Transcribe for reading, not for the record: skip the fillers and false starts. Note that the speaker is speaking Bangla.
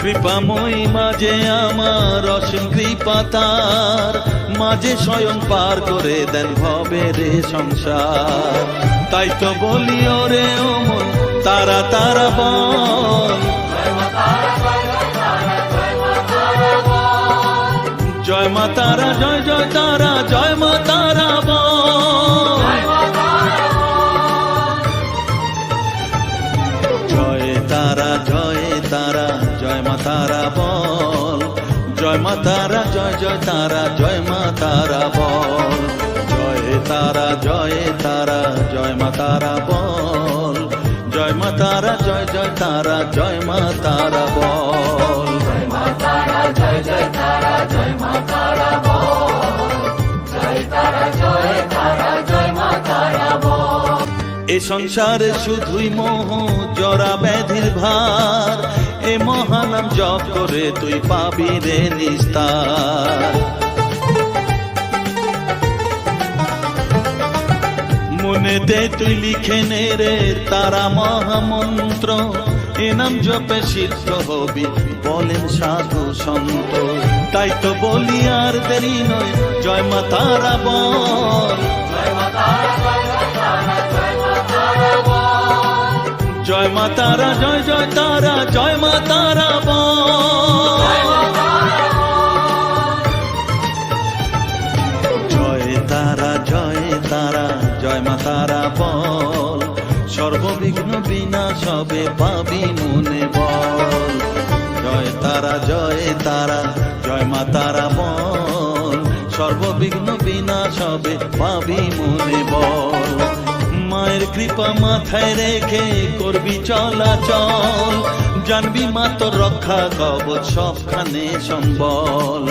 কৃপাময়ী মাঝে আমার অসীম কৃপা তার, মাঝে স্বয়ং পার করে দেন ভবের সংসার। তাই তো বলি ওরে ও মন তারা তারা বল, জয় মা তারা, জয় জয় তারা, জয় মা তারা বল, জয় তারা, জয় তারা, জয় মা তারা বল, জয় মা তারা, জয় জয় তারা, জয় মা তারা বল, জয় তারা, জয় তারা, জয় মা তারা বল, জয় মা তারা, জয় জয় তারা, জয় মা তারা বল, জয় মা তারা, জয় জয় তারা, জয় মা তারা বল, জয় তারা, জয় তারা, জয় মা তারা বল। এ সংসারে শুধুই মোহ জরা ব্যাধির ভার, এ মহানাম জপ করে তুই পাবি রে নিস্তার। মনেতে তুই লিখে নে রে তারা মহামন্ত্র, এ নাম জপে সিদ্ধ হবি বলেন সাধু সন্ত। তাই তো বলি আর দেরি নয়, জয় মা তারা বল, জয় মা তারা, জয় জয় তারা, জয় মা তারা বল, জয় মা তারা, জয় জয় তারা, জয় মা তারা বল, জয় তারা, জয় তারা, জয় মা তারা বল, সর্ববিঘ্ন বিনাশ হবে পাবি মনে বল, জয় তারা, জয় তারা, জয় মা তারা বল, সর্ববিঘ্ন বিনাশ হবে পাবি মনে বল। মায়ের কৃপা মাথায় রেখে করবি চলাচল, জানবি মা তোর রক্ষা কবচ সবখানে সম্বল।